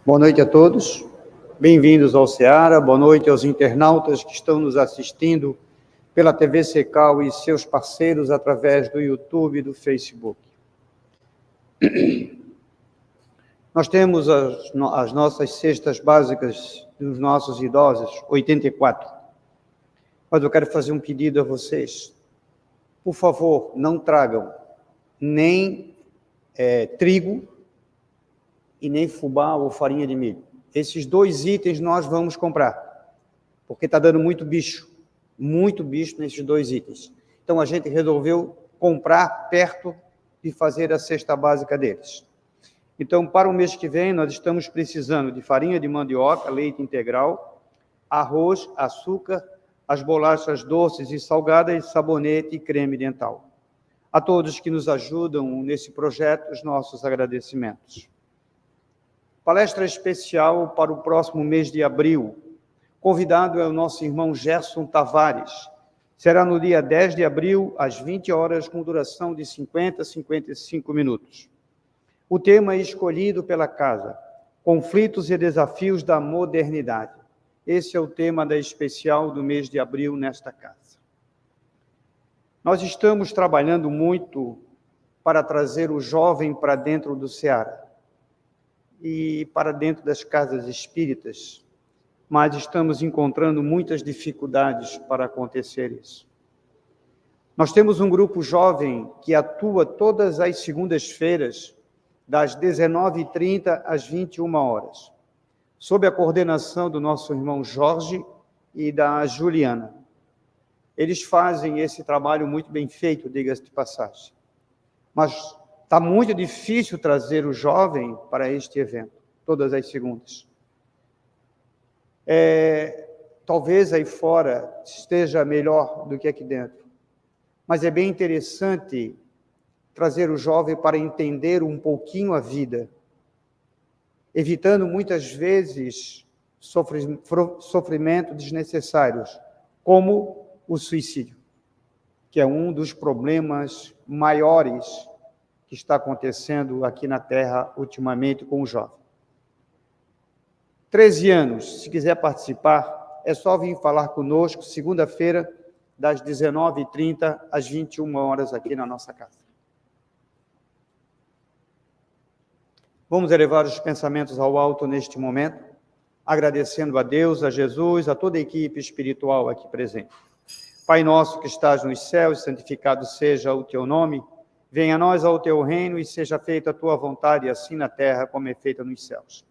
Boa noite a todos, bem-vindos ao Seara, boa noite aos internautas que estão nos assistindo pela TV Secal e seus parceiros através do YouTube e do Facebook. Nós temos as nossas cestas básicas dos nossos idosos, 84. Mas eu quero fazer um pedido a vocês. Por favor, não tragam nem trigo e nem fubá ou farinha de milho. Esses dois itens nós vamos comprar, porque está dando muito bicho nesses dois itens. Então, a gente resolveu comprar perto de fazer a cesta básica deles. Então, para o mês que vem, nós estamos precisando de farinha de mandioca, leite integral, arroz, açúcar, as bolachas doces e salgadas, sabonete e creme dental. A todos que nos ajudam nesse projeto, os nossos agradecimentos. Palestra especial para o próximo mês de abril. Convidado é o nosso irmão Gerson Tavares. Será no dia 10 de abril, às 20 horas, com duração de 50 a 55 minutos. O tema é escolhido pela casa: Conflitos e Desafios da Modernidade. Esse é o tema da especial do mês de abril nesta casa. Nós estamos trabalhando muito para trazer o jovem para dentro do Seara e para dentro das casas espíritas, mas estamos encontrando muitas dificuldades para acontecer isso. Nós temos um grupo jovem que atua todas as segundas-feiras, das 19h30 às 21 horas, sob a coordenação do nosso irmão Jorge e da Juliana. Eles fazem esse trabalho muito bem feito, diga-se de passagem. Mas está muito difícil trazer o jovem para este evento, todas as segundas. Talvez aí fora esteja melhor do que aqui dentro, mas é bem interessante trazer o jovem para entender um pouquinho a vida, evitando muitas vezes sofrimento desnecessários, como o suicídio, que é um dos problemas maiores que está acontecendo aqui na Terra ultimamente com o jovem. 13 anos, se quiser participar, é só vir falar conosco, segunda-feira, das 19h30 às 21 horas, aqui na nossa casa. Vamos elevar os pensamentos ao alto neste momento, agradecendo a Deus, a Jesus, a toda a equipe espiritual aqui presente. Pai nosso que estás nos céus, santificado seja o teu nome. Venha a nós ao teu reino e seja feita a tua vontade, assim na terra como é feita nos céus.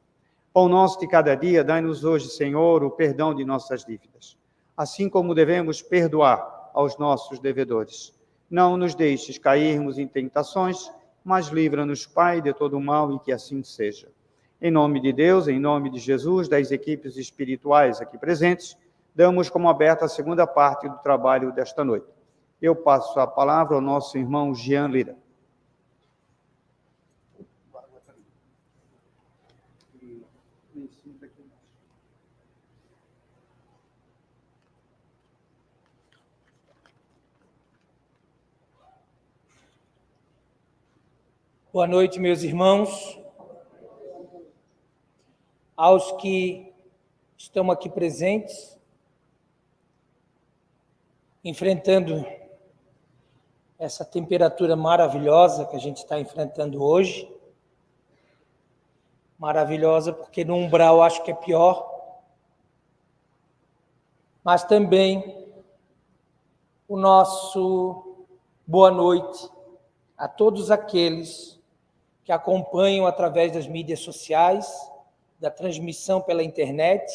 Pão nosso de cada dia, dai-nos hoje, Senhor, o perdão de nossas dívidas, assim como devemos perdoar aos nossos devedores. Não nos deixes cairmos em tentações, mas livra-nos, Pai, de todo o mal, e que assim seja. Em nome de Deus, em nome de Jesus, das equipes espirituais aqui presentes, damos como aberta a segunda parte do trabalho desta noite. Eu passo a palavra ao nosso irmão Jean Lira. Boa noite, meus irmãos. Aos que estão aqui presentes, enfrentando essa temperatura maravilhosa que a gente está enfrentando hoje. Maravilhosa porque no umbral acho que é pior. Mas também o nosso boa noite a todos aqueles que acompanham através das mídias sociais, da transmissão pela internet,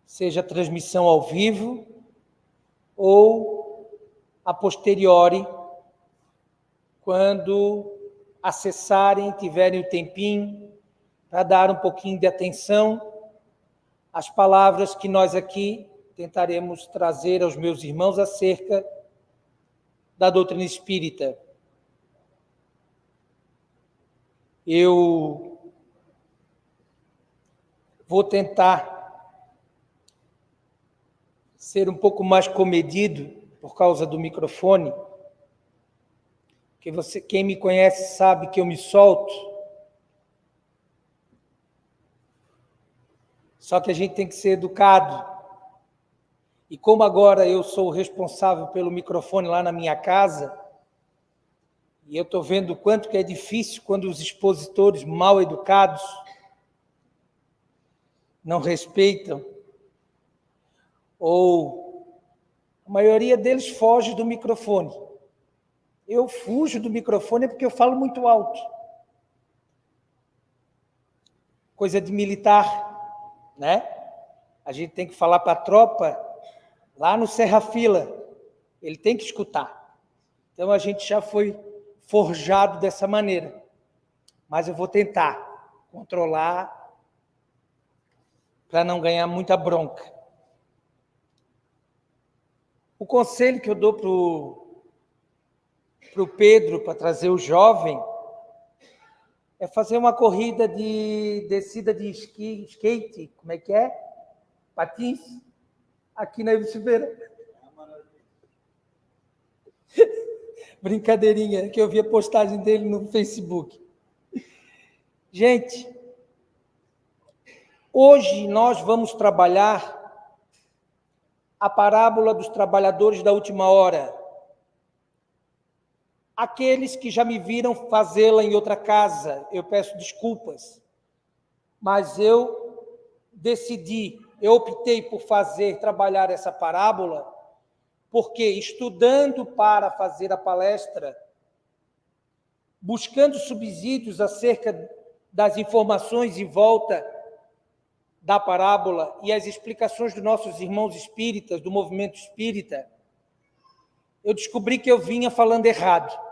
seja transmissão ao vivo ou a posteriori, quando acessarem, tiverem o tempinho para dar um pouquinho de atenção às palavras que nós aqui tentaremos trazer aos meus irmãos acerca da doutrina espírita. Eu vou tentar ser um pouco mais comedido por causa do microfone, porque quem me conhece sabe que eu me solto, Só que a gente tem que ser educado. E como agora eu sou o responsável pelo microfone lá na minha casa, e eu estou vendo o quanto que é difícil quando os expositores mal educados não respeitam, ou a maioria deles foge do microfone. Eu fujo do microfone porque eu falo muito alto. Coisa de militar, né? A gente tem que falar para a tropa lá no Serra Fila. Ele tem que escutar. Então a gente já foi forjado dessa maneira. Mas eu vou tentar controlar para não ganhar muita bronca. O conselho que eu dou para o Pedro, para trazer o jovem, é fazer uma corrida de descida de skate, como é que é? Patins, aqui na Ivo Silveira. Brincadeirinha, que eu vi a postagem dele no Facebook. Gente, hoje nós vamos trabalhar a parábola dos trabalhadores da última hora. Aqueles que já me viram fazê-la em outra casa, eu peço desculpas, mas eu optei por trabalhar essa parábola, porque estudando para fazer a palestra, buscando subsídios acerca das informações em volta da parábola e as explicações dos nossos irmãos espíritas, do movimento espírita, eu descobri que eu vinha falando errado.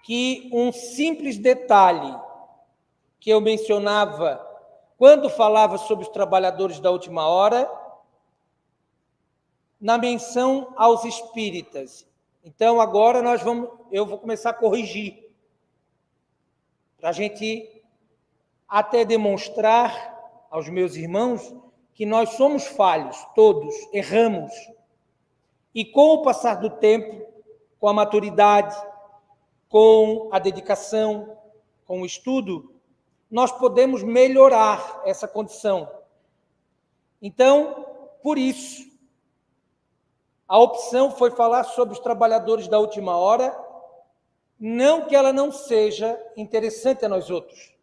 Que um simples detalhe que eu mencionava quando falava sobre os trabalhadores da última hora, na menção aos espíritas. Então, agora eu vou começar a corrigir, para a gente até demonstrar aos meus irmãos que nós somos falhos, todos, erramos. E com o passar do tempo, com a maturidade, com a dedicação, com o estudo, nós podemos melhorar essa condição. Então, por isso, a opção foi falar sobre os trabalhadores da última hora, não que ela não seja interessante a nós outros.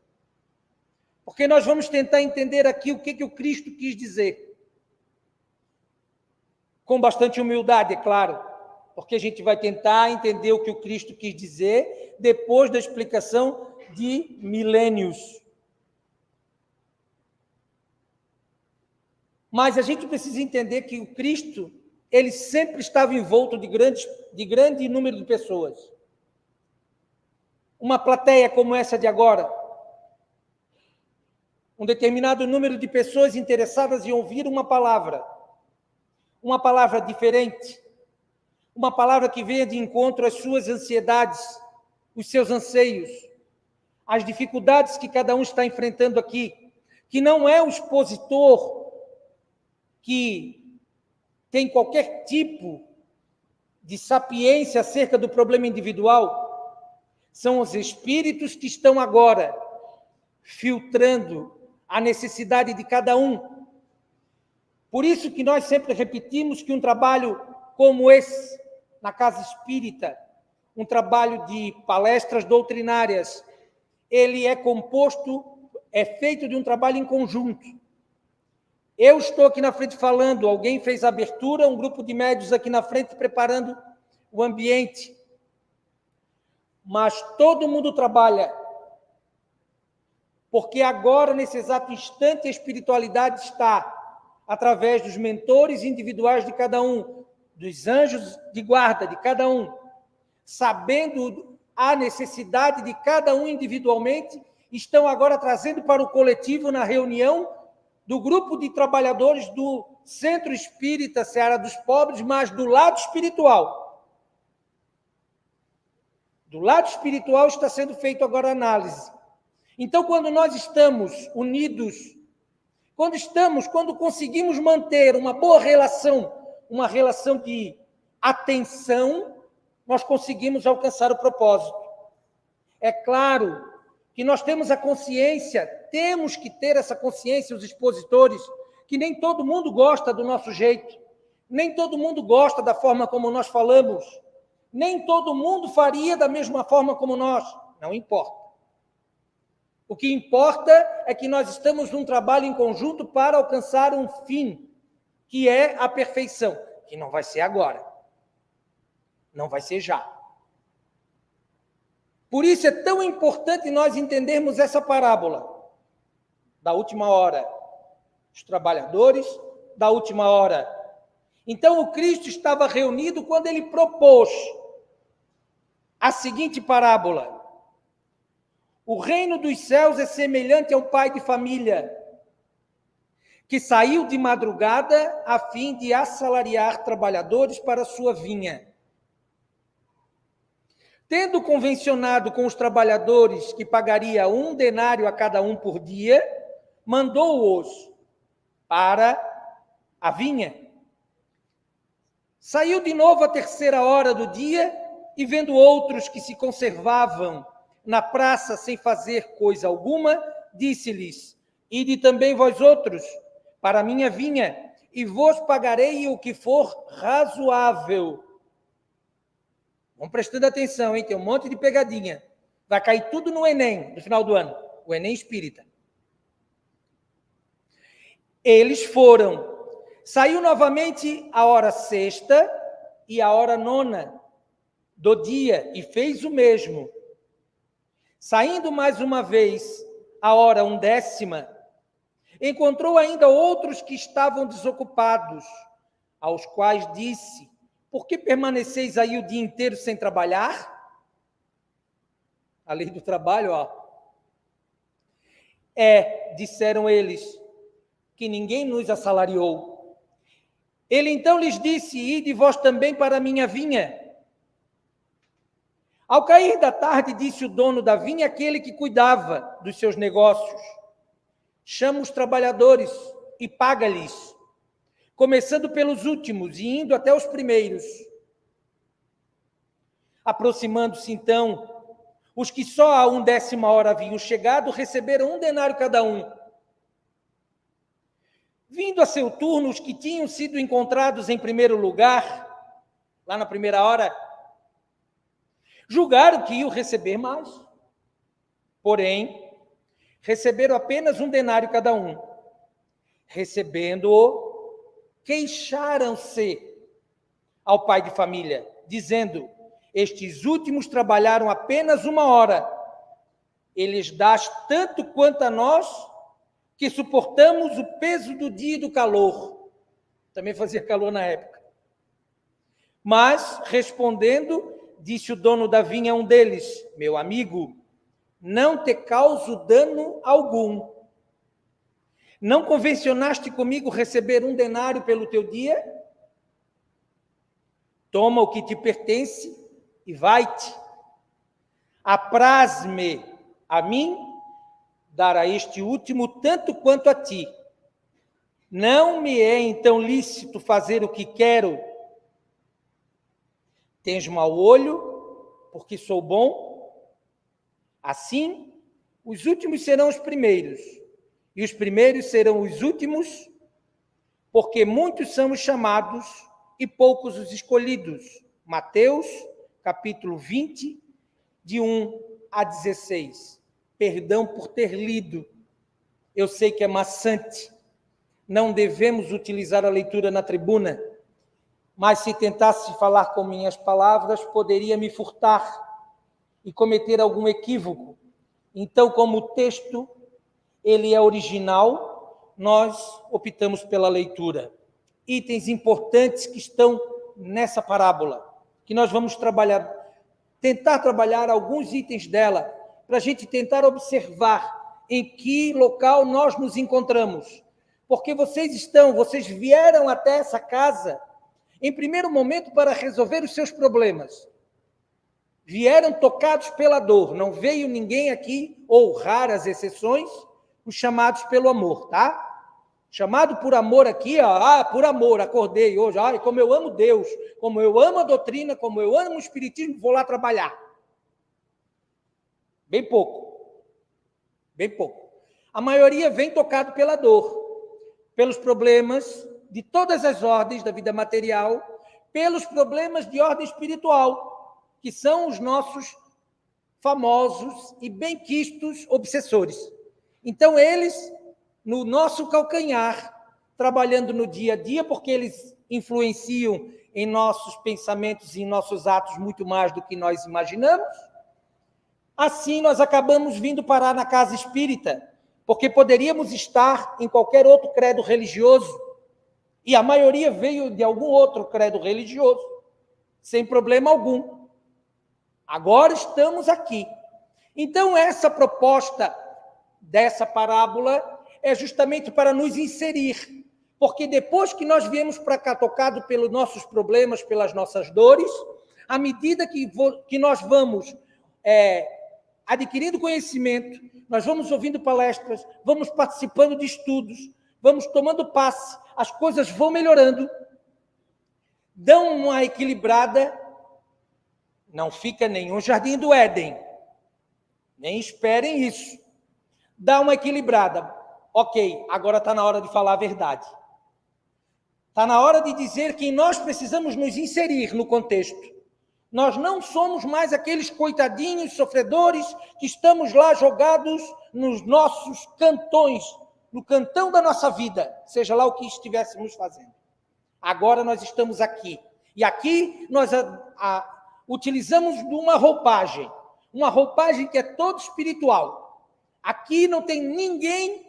Porque nós vamos tentar entender aqui o que o Cristo quis dizer. Com bastante humildade, é claro, porque a gente vai tentar entender o que o Cristo quis dizer depois da explicação de milênios. Mas a gente precisa entender que o Cristo, ele sempre estava envolto de grande número de pessoas. Uma plateia como essa de agora, um determinado número de pessoas interessadas em ouvir uma palavra diferente, uma palavra que venha de encontro às suas ansiedades, os seus anseios, as dificuldades que cada um está enfrentando aqui, que não é o expositor que tem qualquer tipo de sapiência acerca do problema individual, são os espíritos que estão agora filtrando a necessidade de cada um. Por isso que nós sempre repetimos que um trabalho como esse, na Casa Espírita, um trabalho de palestras doutrinárias, ele é feito de um trabalho em conjunto. Eu estou aqui na frente falando, alguém fez a abertura, um grupo de médios aqui na frente preparando o ambiente. Mas todo mundo trabalha, porque agora, nesse exato instante, a espiritualidade está através dos mentores individuais de cada um, dos anjos de guarda de cada um, sabendo a necessidade de cada um individualmente, estão agora trazendo para o coletivo na reunião do grupo de trabalhadores do Centro Espírita Seara dos Pobres, mas do lado espiritual. Do lado espiritual está sendo feito agora a análise. Então, quando nós estamos unidos, quando conseguimos manter uma boa relação, uma relação de atenção, nós conseguimos alcançar o propósito. É claro que nós temos a consciência, temos que ter essa consciência, os expositores, que nem todo mundo gosta do nosso jeito, nem todo mundo gosta da forma como nós falamos, nem todo mundo faria da mesma forma como nós, não importa. O que importa é que nós estamos num trabalho em conjunto para alcançar um fim, que é a perfeição, que não vai ser agora, não vai ser já. Por isso é tão importante nós entendermos essa parábola da última hora, os trabalhadores da última hora. Então o Cristo estava reunido quando ele propôs a seguinte parábola: o reino dos céus é semelhante a um pai de família que saiu de madrugada a fim de assalariar trabalhadores para a sua vinha. Tendo convencionado com os trabalhadores que pagaria 1 denário a cada um por dia, mandou-os para a vinha. Saiu de novo à 3ª hora do dia e, vendo outros que se conservavam na praça sem fazer coisa alguma, disse-lhes: ide também vós outros para a minha vinha, e vos pagarei o que for razoável. Vão prestando atenção, hein? Tem um monte de pegadinha. Vai cair tudo no Enem, no final do ano. O Enem espírita. Eles foram. Saiu novamente a hora 6ª e a hora 9ª do dia, e fez o mesmo. Saindo mais uma vez a hora 1/10, encontrou ainda outros que estavam desocupados, aos quais disse: por que permaneceis aí o dia inteiro sem trabalhar? A lei do trabalho, ó. Disseram eles, que ninguém nos assalariou. Ele então lhes disse: ide vós também para a minha vinha. Ao cair da tarde, disse o dono da vinha, aquele que cuidava dos seus negócios: chama os trabalhadores e paga-lhes, começando pelos últimos e indo até os primeiros. Aproximando-se então, os que só a 1/10 hora haviam chegado, receberam 1 denário cada um. Vindo a seu turno, os que tinham sido encontrados em primeiro lugar, lá na primeira hora, julgaram que iam receber mais. Porém, receberam apenas 1 denário cada um. Recebendo-o, queixaram-se ao pai de família, dizendo: estes últimos trabalharam apenas 1 hora. Eles dás tanto quanto a nós, que suportamos o peso do dia e do calor. Também fazia calor na época. Mas, respondendo, disse o dono da vinha a um deles: meu amigo, não te causo dano algum. Não convencionaste comigo receber 1 denário pelo teu dia? Toma o que te pertence e vai-te. Apraz-me a mim dar a este último tanto quanto a ti. Não me é então lícito fazer o que quero? Tens mau olho, porque sou bom? Assim, os últimos serão os primeiros, e os primeiros serão os últimos, porque muitos são os chamados e poucos os escolhidos. Mateus, capítulo 20, de 1 a 16. Perdão por ter lido. Eu sei que é maçante. Não devemos utilizar a leitura na tribuna, mas se tentasse falar com minhas palavras, poderia me furtar e cometer algum equívoco. Então, como o texto ele é original, nós optamos pela leitura. Itens importantes que estão nessa parábola, que nós vamos tentar trabalhar alguns itens dela, para a gente tentar observar em que local nós nos encontramos. Porque vocês vieram até essa casa, em primeiro momento, para resolver os seus problemas. Vieram tocados pela dor, não veio ninguém aqui, ou raras exceções, os chamados pelo amor, tá? Chamado por amor aqui, ó, por amor, acordei hoje, como eu amo Deus, como eu amo a doutrina, como eu amo o espiritismo, vou lá trabalhar. Bem pouco. bem pouco. A maioria vem tocado pela dor, pelos problemas de todas as ordens da vida material, pelos problemas de ordem espiritual, que são os nossos famosos e bem-quistos obsessores. Então, eles, no nosso calcanhar, trabalhando no dia a dia, porque eles influenciam em nossos pensamentos e em nossos atos muito mais do que nós imaginamos, assim nós acabamos vindo parar na casa espírita, porque poderíamos estar em qualquer outro credo religioso, e a maioria veio de algum outro credo religioso, sem problema algum. Agora estamos aqui. Então, essa proposta dessa parábola é justamente para nos inserir, porque depois que nós viemos para cá tocado pelos nossos problemas, pelas nossas dores, à medida que nós vamos adquirindo conhecimento, nós vamos ouvindo palestras, vamos participando de estudos, vamos tomando passe, as coisas vão melhorando, dão uma equilibrada, não fica nenhum jardim do Éden, nem esperem isso, dá uma equilibrada. Ok, agora está na hora de falar a verdade. Está na hora de dizer que nós precisamos nos inserir no contexto. Nós não somos mais aqueles coitadinhos sofredores que estamos lá jogados nos nossos cantões, no cantão da nossa vida, seja lá o que estivéssemos fazendo. Agora nós estamos aqui. E aqui nós utilizamos de uma roupagem que é toda espiritual. Aqui não tem ninguém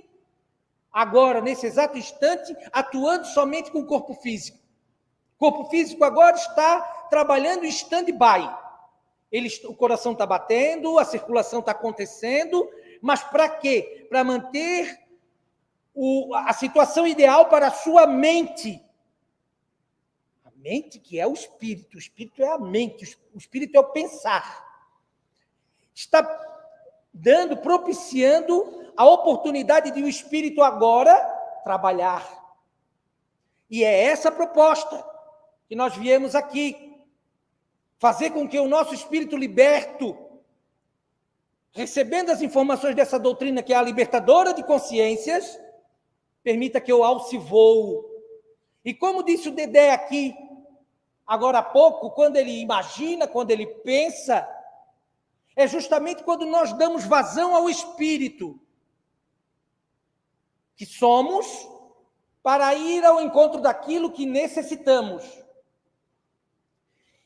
agora, nesse exato instante, atuando somente com o corpo físico. O corpo físico agora está trabalhando em stand-by. O coração está batendo, a circulação está acontecendo, mas para quê? Para manter a situação ideal para a sua mente. A mente que é o espírito é a mente, o espírito é o pensar. Está propiciando a oportunidade de o espírito agora trabalhar. E é essa a proposta que nós viemos aqui, fazer com que o nosso espírito liberto, recebendo as informações dessa doutrina que é a libertadora de consciências, permita que eu alce voo. E como disse o Dedé aqui, agora há pouco, quando ele imagina, quando ele pensa, é justamente quando nós damos vazão ao espírito que somos para ir ao encontro daquilo que necessitamos.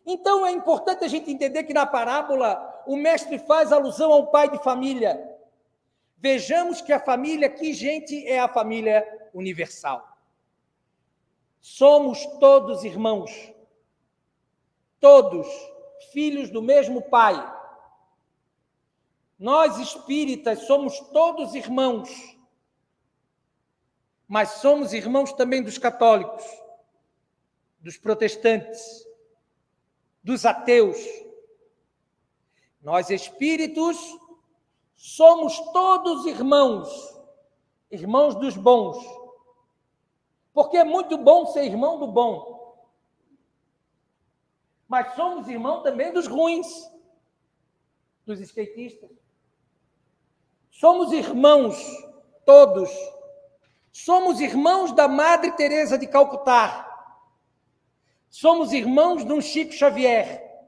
Então é importante a gente entender que na parábola o mestre faz alusão a um pai de família. Vejamos que a família aqui, gente, é a família universal. Somos todos irmãos, todos filhos do mesmo pai. Nós espíritas somos todos irmãos, mas somos irmãos também dos católicos, dos protestantes, dos ateus. Nós espíritos somos todos irmãos, irmãos dos bons, porque é muito bom ser irmão do bom, mas somos irmãos também dos ruins, dos skatistas. Somos irmãos todos, somos irmãos da Madre Teresa de Calcutá, somos irmãos de um Chico Xavier,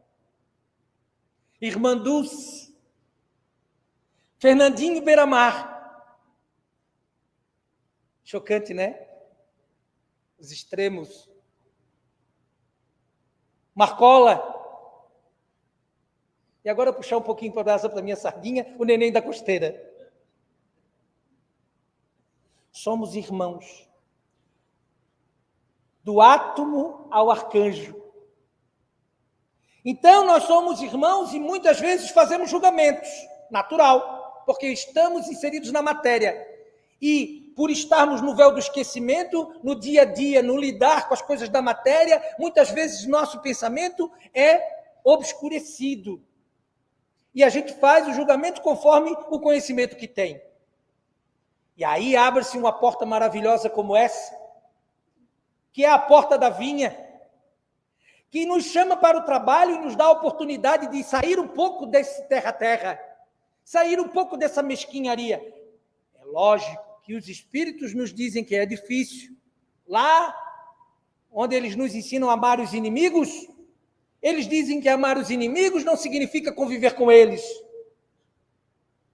Irmã Dulce, Fernandinho Beiramar. Chocante, né? Os extremos. Marcola. E agora puxar um pouquinho para a para a minha sardinha, o neném da costeira. Somos irmãos. Do átomo ao arcanjo. Então, nós somos irmãos e muitas vezes fazemos julgamentos. Natural, porque estamos inseridos na matéria. E, por estarmos no véu do esquecimento, no dia a dia, no lidar com as coisas da matéria, muitas vezes nosso pensamento é obscurecido. E a gente faz o julgamento conforme o conhecimento que tem. E aí abre-se uma porta maravilhosa como essa, que é a porta da vinha, que nos chama para o trabalho e nos dá a oportunidade de sair um pouco desse terra-terra, sair um pouco dessa mesquinharia. Lógico que os espíritos nos dizem que é difícil. Lá onde eles nos ensinam a amar os inimigos, eles dizem que amar os inimigos não significa conviver com eles.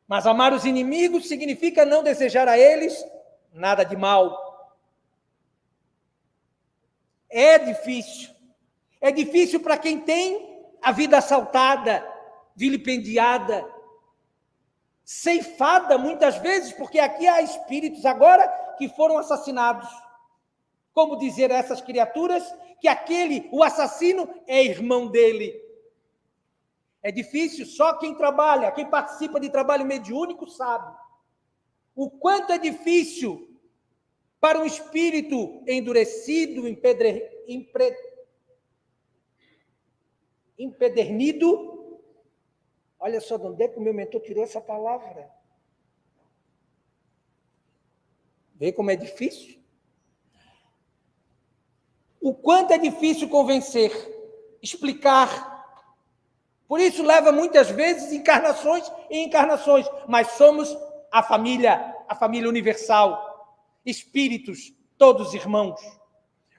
Mas amar os inimigos significa não desejar a eles nada de mal. É difícil. É difícil para quem tem a vida assaltada, vilipendiada, ceifada muitas vezes, porque aqui há espíritos agora que foram assassinados. Como dizer a essas criaturas que o assassino, é irmão dele? É difícil, só quem trabalha, quem participa de trabalho mediúnico sabe o quanto é difícil para um espírito endurecido, empedernido. Olha só de onde é que o meu mentor tirou essa palavra. Vê como é difícil? O quanto é difícil convencer, explicar. Por isso leva muitas vezes encarnações e encarnações, mas somos a família universal, espíritos, todos irmãos.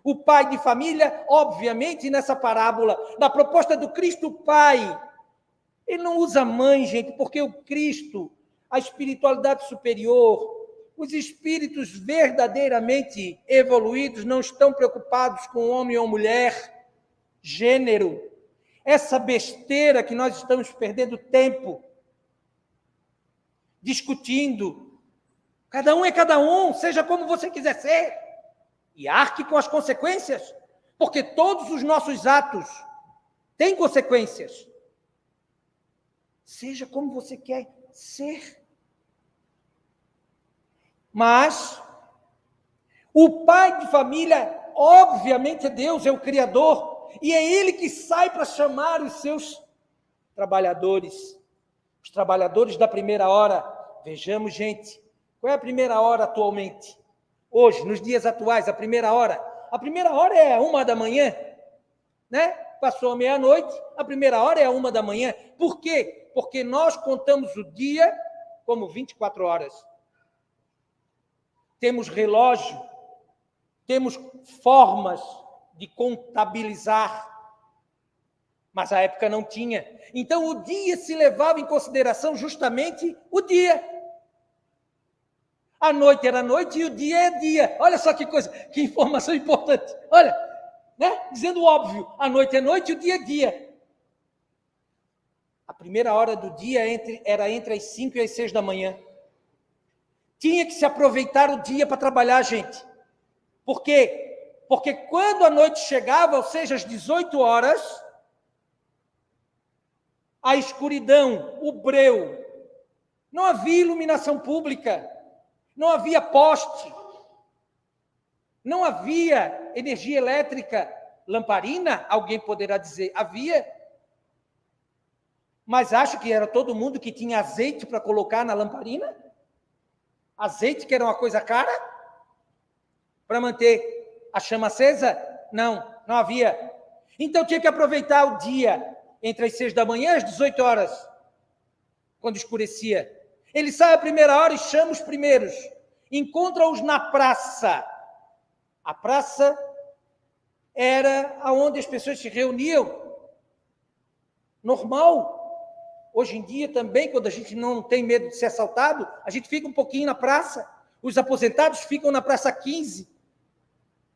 O pai de família, obviamente, nessa parábola, na proposta do Cristo Pai, ele não usa mãe, gente, porque o Cristo, a espiritualidade superior, os espíritos verdadeiramente evoluídos não estão preocupados com homem ou mulher, gênero. Essa besteira que nós estamos perdendo tempo discutindo. Cada um é cada um, seja como você quiser ser. E arque com as consequências, porque todos os nossos atos têm consequências. Seja como você quer ser. Mas o pai de família, obviamente, é Deus, é o Criador, e é Ele que sai para chamar os seus trabalhadores, os trabalhadores da primeira hora. Vejamos, gente, qual é a primeira hora atualmente? Hoje, nos dias atuais, a primeira hora é 1h, né? Passou a meia-noite, a primeira hora é 1h. Por quê? Porque nós contamos o dia como 24 horas. Temos relógio, temos formas de contabilizar, mas a época não tinha. Então, o dia se levava em consideração justamente o dia. A noite era noite e o dia é dia. Olha só que coisa, que informação importante. Olha, né? Dizendo o óbvio, a noite é noite e o dia é dia. A primeira hora do dia era entre as 5 e as 6 da manhã. Tinha que se aproveitar o dia para trabalhar, gente. Por quê? Porque quando a noite chegava, ou seja, às 18 horas, a escuridão, o breu, não havia iluminação pública, não havia poste, não havia energia elétrica, lamparina, alguém poderá dizer, havia. Mas acho que era todo mundo que tinha azeite para colocar na lamparina? Azeite, que era uma coisa cara? Para manter a chama acesa? Não havia. Então tinha que aproveitar o dia, entre as 6 da manhã e as 18 horas, quando escurecia. Ele sai à primeira hora e chama os primeiros. Encontra-os na praça. A praça era onde as pessoas se reuniam. Normal. Hoje em dia também, quando a gente não tem medo de ser assaltado, a gente fica um pouquinho na praça. Os aposentados ficam na Praça 15.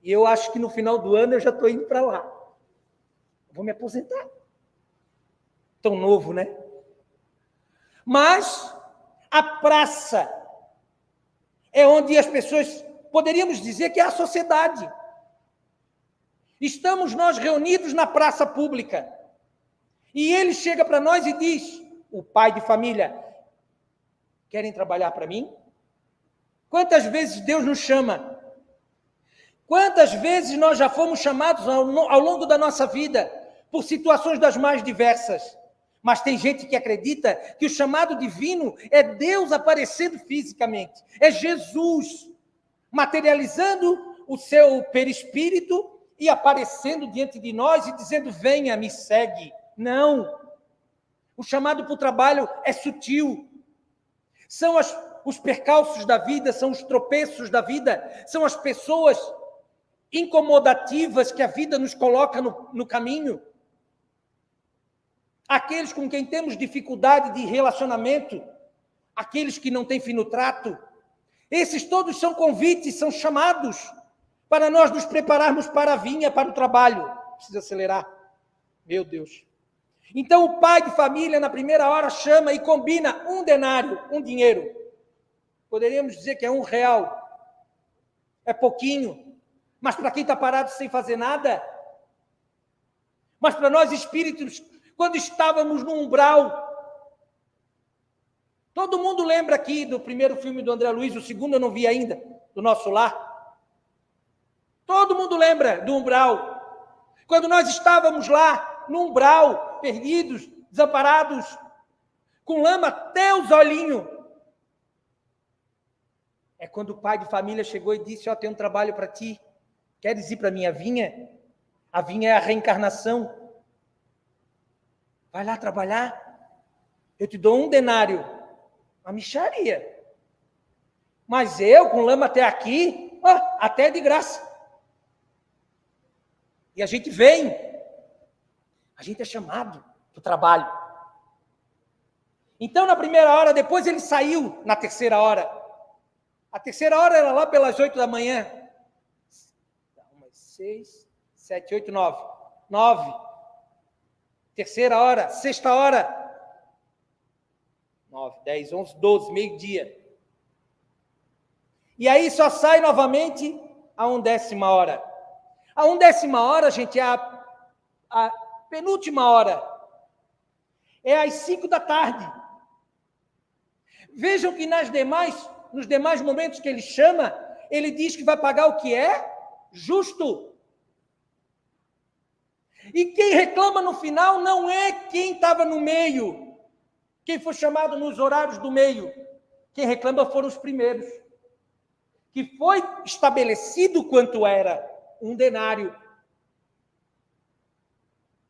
E eu acho que no final do ano eu já estou indo para lá. Vou me aposentar. Tão novo, né? Mas a praça é onde as pessoas, poderíamos dizer que é a sociedade. Estamos nós reunidos na praça pública. E ele chega para nós e diz, o pai de família, querem trabalhar para mim? Quantas vezes Deus nos chama? Quantas vezes nós já fomos chamados ao longo da nossa vida por situações das mais diversas? Mas tem gente que acredita que o chamado divino é Deus aparecendo fisicamente, é Jesus materializando o seu perispírito e aparecendo diante de nós e dizendo, venha, me segue. Não. O chamado para o trabalho é sutil. São os percalços da vida, são os tropeços da vida, são as pessoas incomodativas que a vida nos coloca no caminho. Aqueles com quem temos dificuldade de relacionamento, aqueles que não têm fino trato, esses todos são convites, são chamados para nós nos prepararmos para a vinha, para o trabalho. Precisa acelerar. Meu Deus. Então o pai de família, na primeira hora, chama e combina 1 denário, um dinheiro. Poderíamos dizer que é R$1. É pouquinho. Mas para quem está parado sem fazer nada, mas para nós espíritos, quando estávamos no umbral, todo mundo lembra aqui do primeiro filme do André Luiz, o segundo eu não vi ainda, do Nosso Lar. Todo mundo lembra do umbral. Quando nós estávamos lá, no umbral, perdidos, desamparados, com lama até os olhinhos. É quando o pai de família chegou e disse, tem um trabalho para ti. Queres ir para a minha vinha? A vinha é a reencarnação. Vai lá trabalhar. Eu te dou 1 denário. Uma mixaria. Mas eu, com lama até aqui, até de graça. E a gente vem. A gente é chamado para o trabalho. Então, na primeira hora, depois ele saiu na terceira hora. A terceira hora era lá pelas 8 da manhã. 6, 7, 8, 9. 9. Terceira hora, sexta hora. 9, 10, 11, 12, meio-dia. E aí só sai novamente a 1/10 hora. A 1/10 hora, gente, é a penúltima hora. É às 5 da tarde. Vejam que nos demais momentos que ele chama, ele diz que vai pagar o que é justo. E quem reclama no final não é quem estava no meio, quem foi chamado nos horários do meio. Quem reclama foram os primeiros, que foi estabelecido quanto era 1 denário.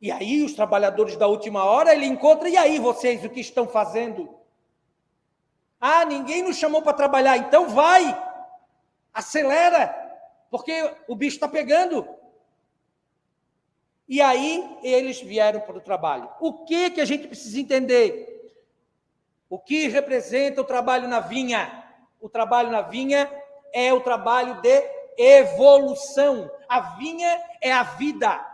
E aí os trabalhadores da última hora, ele encontra, e aí vocês, o que estão fazendo? Ninguém nos chamou para trabalhar, então vai, acelera, porque o bicho está pegando. E aí eles vieram para o trabalho. O que a gente precisa entender? O que representa o trabalho na vinha? O trabalho na vinha é o trabalho de evolução. A vinha é a vida.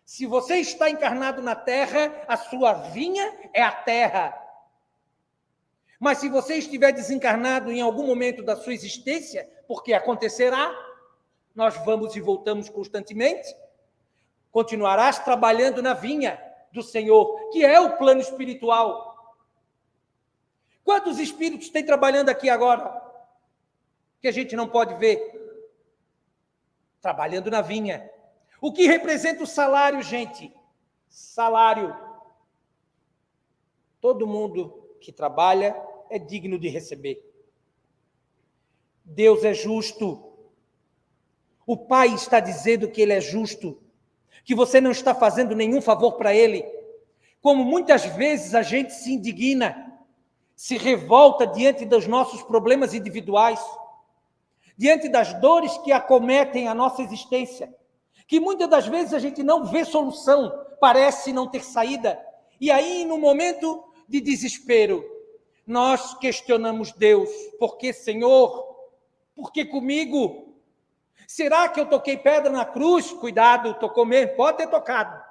Se você está encarnado na terra, a sua vinha é a terra. Mas se você estiver desencarnado em algum momento da sua existência, porque acontecerá, nós vamos e voltamos constantemente, continuarás trabalhando na vinha do Senhor, que é o plano espiritual. Quantos espíritos tem trabalhando aqui agora? Que a gente não pode ver. Trabalhando na vinha. O que representa o salário, gente? Salário. Todo mundo que trabalha é digno de receber. Deus é justo. O Pai está dizendo que Ele é justo, que você não está fazendo nenhum favor para Ele. Como muitas vezes a gente se indigna, se revolta diante dos nossos problemas individuais, diante das dores que acometem a nossa existência, que muitas das vezes a gente não vê solução, parece não ter saída. E aí, no momento de desespero, nós questionamos Deus. Por que, Senhor? Por que comigo? Será que eu toquei pedra na cruz? Cuidado, tocou mesmo, pode ter tocado.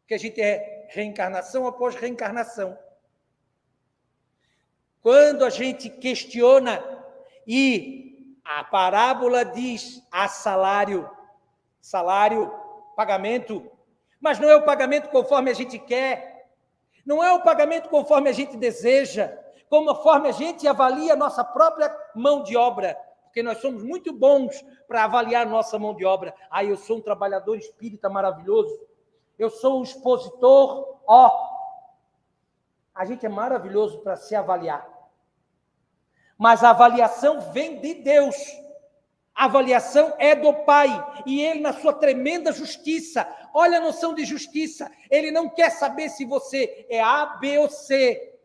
Porque a gente é reencarnação após reencarnação. Quando a gente questiona, e a parábola diz, há salário, pagamento, mas não é o pagamento conforme a gente quer, não é o pagamento conforme a gente deseja, conforme a gente avalia a nossa própria mão de obra, porque nós somos muito bons para avaliar a nossa mão de obra. Eu sou um trabalhador espírita maravilhoso, eu sou um expositor, a gente é maravilhoso para se avaliar. Mas a avaliação vem de Deus. A avaliação é do Pai. E Ele, na sua tremenda justiça, olha a noção de justiça, Ele não quer saber se você é A, B ou C.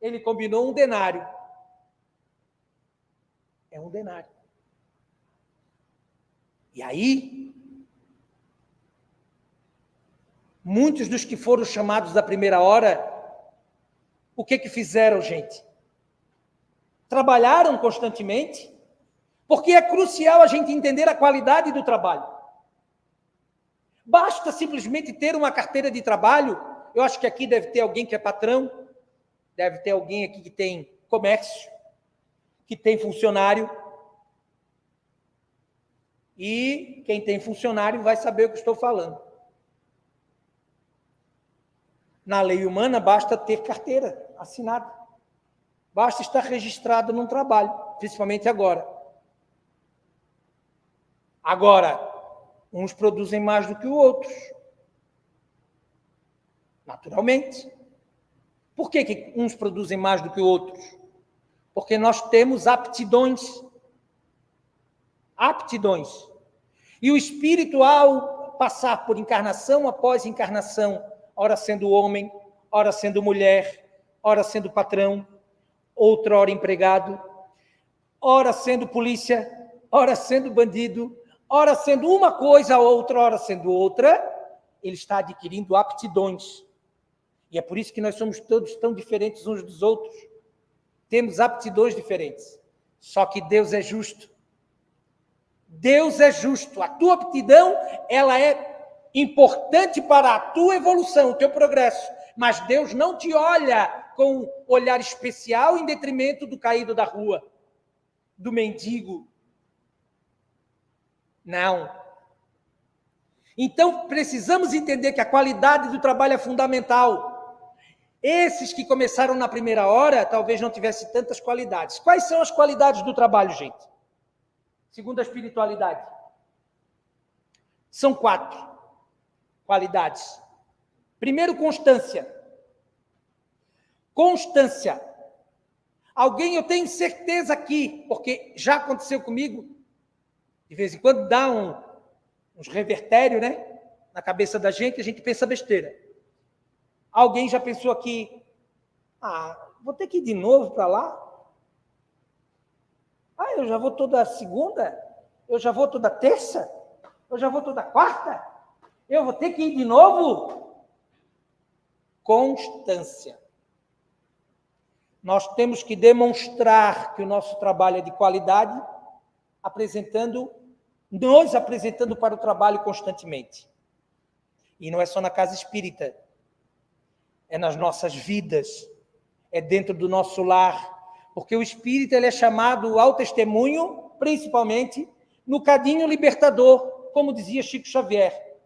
Ele combinou 1 denário. É 1 denário. E aí, muitos dos que foram chamados da primeira hora, o que fizeram, gente? Trabalharam constantemente, porque é crucial a gente entender a qualidade do trabalho. Basta simplesmente ter uma carteira de trabalho. Eu acho que aqui deve ter alguém que é patrão, deve ter alguém aqui que tem comércio, que tem funcionário. E quem tem funcionário vai saber o que estou falando. Na lei humana, basta ter carteira assinada. Basta estar registrado num trabalho, principalmente agora. Agora, uns produzem mais do que os outros. Naturalmente. Por que uns produzem mais do que outros? Porque nós temos aptidões. Aptidões. E o espírito, ao passar por encarnação após encarnação, ora sendo homem, ora sendo mulher, ora sendo patrão, outra hora empregado, ora sendo polícia, ora sendo bandido, ora sendo uma coisa, outra hora sendo outra, ele está adquirindo aptidões. E é por isso que nós somos todos tão diferentes uns dos outros. Temos aptidões diferentes. Só que Deus é justo. Deus é justo. A tua aptidão, ela é importante para a tua evolução, o teu progresso. Mas Deus não te olha com um olhar especial em detrimento do caído da rua, do mendigo. Não. Então, precisamos entender que a qualidade do trabalho é fundamental. Esses que começaram na primeira hora, talvez não tivessem tantas qualidades. Quais são as qualidades do trabalho, gente? Segundo a espiritualidade. São 4 qualidades. Primeiro, constância. Constância. Alguém, eu tenho certeza aqui, porque já aconteceu comigo, de vez em quando dá uns revertérios, né? Na cabeça da gente, a gente pensa besteira. Alguém já pensou aqui, vou ter que ir de novo para lá? Eu já vou toda segunda? Eu já vou toda terça? Eu já vou toda quarta? Eu vou ter que ir de novo? Constância. Nós temos que demonstrar que o nosso trabalho é de qualidade, nos apresentando para o trabalho constantemente. E não é só na casa espírita. É nas nossas vidas, é dentro do nosso lar, porque o espírito ele é chamado ao testemunho, principalmente no cadinho libertador, como dizia Chico Xavier,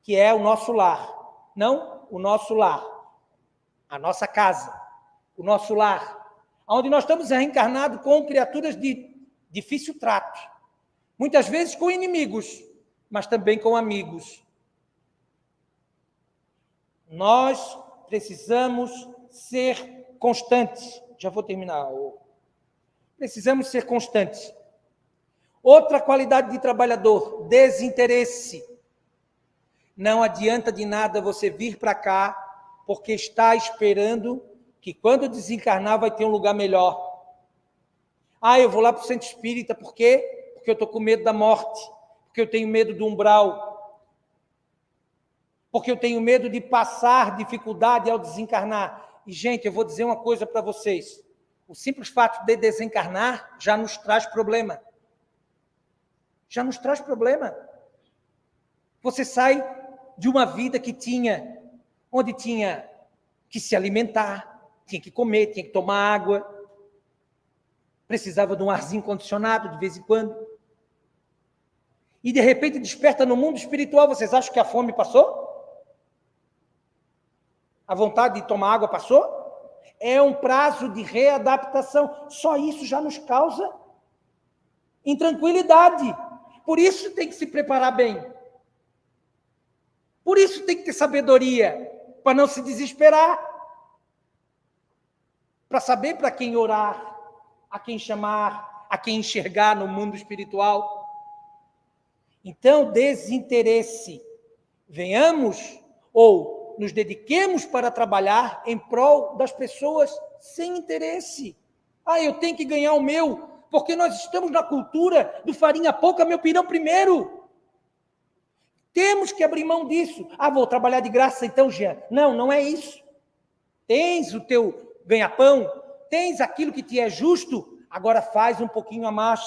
que é o nosso lar, não o nosso lar, a nossa casa, o nosso lar, onde nós estamos reencarnados com criaturas de difícil trato, muitas vezes com inimigos, mas também com amigos. Nós precisamos ser constantes. Já vou terminar. Precisamos ser constantes. Outra qualidade de trabalhador, desinteresse. Não adianta de nada você vir para cá porque está esperando que quando desencarnar vai ter um lugar melhor. Eu vou lá para o centro espírita, por quê? Porque eu estou com medo da morte, porque eu tenho medo do umbral, porque eu tenho medo de passar dificuldade ao desencarnar. E, gente, eu vou dizer uma coisa para vocês. O simples fato de desencarnar já nos traz problema. Já nos traz problema. Você sai de uma vida onde tinha que se alimentar, tinha que comer, tinha que tomar água, precisava de um arzinho condicionado de vez em quando. E, de repente, desperta no mundo espiritual. Vocês acham que a fome passou? A vontade de tomar água passou? É um prazo de readaptação. Só isso já nos causa intranquilidade. Por isso tem que se preparar bem. Por isso tem que ter sabedoria, para não se desesperar. Para saber para quem orar, a quem chamar, a quem enxergar no mundo espiritual. Então, desinteresse. Venhamos, ou nos dediquemos para trabalhar em prol das pessoas sem interesse. Eu tenho que ganhar o meu, porque nós estamos na cultura do farinha pouca, meu pirão primeiro. Temos que abrir mão disso. Vou trabalhar de graça então, Jean. Não, não é isso. Tens o teu ganha-pão, tens aquilo que te é justo, agora faz um pouquinho a mais.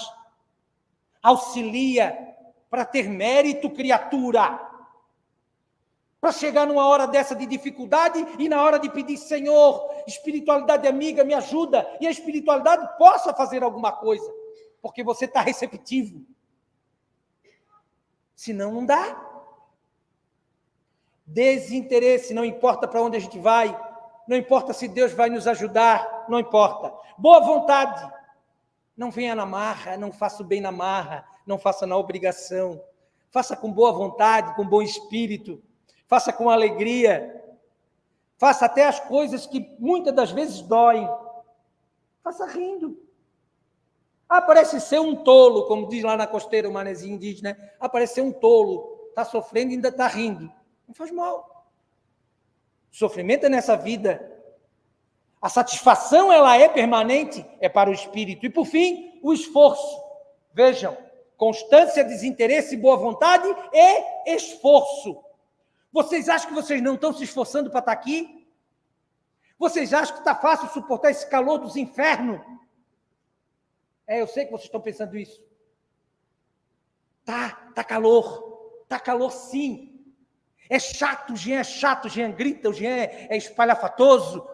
Auxilia para ter mérito, criatura. Para chegar numa hora dessa de dificuldade e na hora de pedir, Senhor, espiritualidade amiga, me ajuda. E a espiritualidade possa fazer alguma coisa, porque você está receptivo. Senão, não dá. Desinteresse, não importa para onde a gente vai, não importa se Deus vai nos ajudar, não importa. Boa vontade. Não venha na marra, não faça o bem na marra, não faça na obrigação. Faça com boa vontade, com bom espírito. Faça com alegria. Faça até as coisas que muitas das vezes doem. Faça rindo. Parece ser um tolo, como diz lá na costeira o manezinho diz, né? Parece ser um tolo. Está sofrendo e ainda está rindo. Não faz mal. O sofrimento é nessa vida. A satisfação, ela é permanente, é para o espírito. E, por fim, o esforço. Vejam, constância, desinteresse, boa vontade e esforço. Vocês acham que vocês não estão se esforçando para estar aqui? Vocês acham que está fácil suportar esse calor dos infernos? Eu sei que vocês estão pensando isso. Tá calor sim. É chato, o Jean grita, o Jean é espalhafatoso.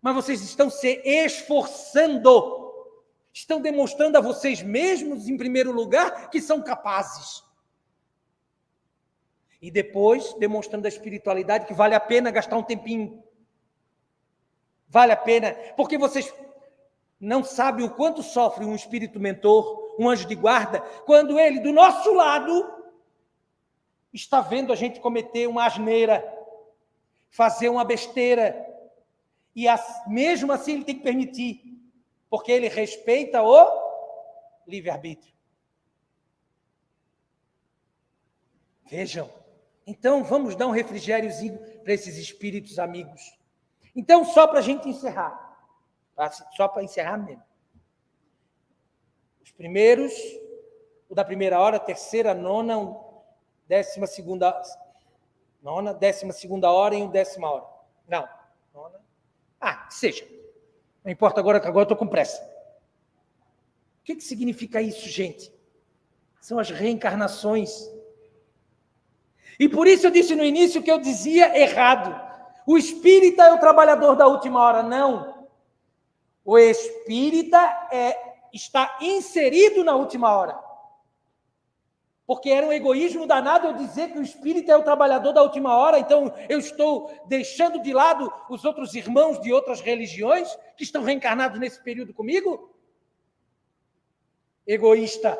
Mas vocês estão se esforçando. Estão demonstrando a vocês mesmos, em primeiro lugar, que são capazes. E depois, demonstrando a espiritualidade, que vale a pena gastar um tempinho. Vale a pena, porque vocês não sabem o quanto sofre um espírito mentor, um anjo de guarda, quando ele, do nosso lado, está vendo a gente cometer uma asneira, fazer uma besteira, e mesmo assim ele tem que permitir, porque ele respeita o livre-arbítrio. Vejam, então vamos dar um refrigériozinho para esses espíritos amigos. Então, só para a gente encerrar, só para encerrar mesmo. Os primeiros, o da primeira hora, terceira, nona, 12ª, nona, 12ª hora e 10ª hora. Não, nona. Que seja. Não importa agora, que agora eu estou com pressa. O que significa isso, gente? São as reencarnações. E por isso eu disse no início que eu dizia errado. O espírita é o trabalhador da última hora. Não. O espírita está inserido na última hora. Porque era um egoísmo danado eu dizer que o espírita é o trabalhador da última hora, então eu estou deixando de lado os outros irmãos de outras religiões que estão reencarnados nesse período comigo? Egoísta.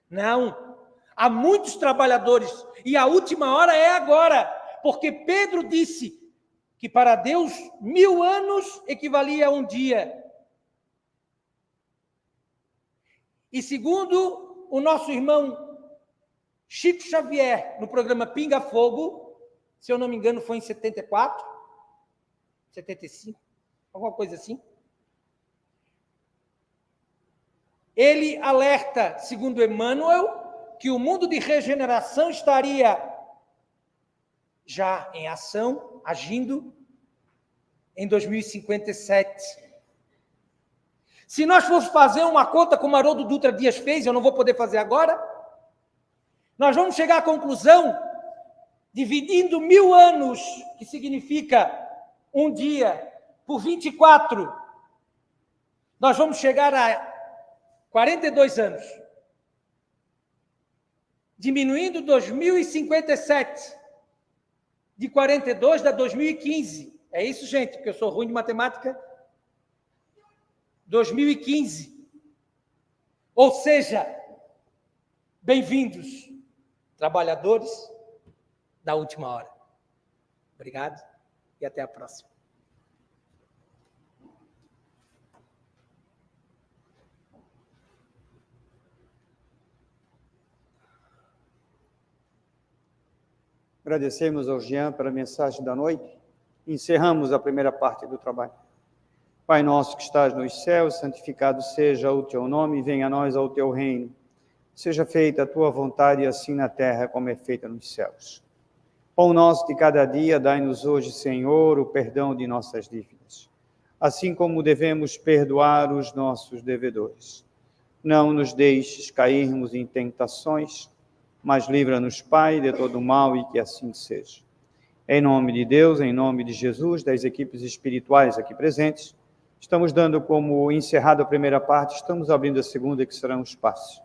Não. Há muitos trabalhadores e a última hora é agora, porque Pedro disse que para Deus 1000 anos equivalia a um dia. E segundo o nosso irmão Chico Xavier, no programa Pinga Fogo, se eu não me engano foi em 74, 75, alguma coisa assim. Ele alerta, segundo Emmanuel, que o mundo de regeneração estaria já em ação, agindo, em 2057. Se nós formos fazer uma conta como Haroldo Dutra Dias fez, eu não vou poder fazer agora, nós vamos chegar à conclusão, dividindo 1000 anos, que significa um dia, por 24, nós vamos chegar a 42 anos. Diminuindo 2057, de 42 dá 2015. É isso, gente, porque eu sou ruim de matemática. 2015. Ou seja, bem-vindos, trabalhadores da última hora. Obrigado e até a próxima. Agradecemos ao Jean pela mensagem da noite. Encerramos a primeira parte do trabalho. Pai nosso que estás nos céus, santificado seja o teu nome, venha a nós ao teu reino. Seja feita a tua vontade, assim na terra como é feita nos céus. Pão nosso de cada dia, dai-nos hoje, Senhor, o perdão de nossas dívidas, assim como devemos perdoar os nossos devedores. Não nos deixes cairmos em tentações, mas livra-nos, Pai, de todo mal, e que assim seja. Em nome de Deus, em nome de Jesus, das equipes espirituais aqui presentes, estamos dando como encerrada a primeira parte, estamos abrindo a segunda, que serão os passos.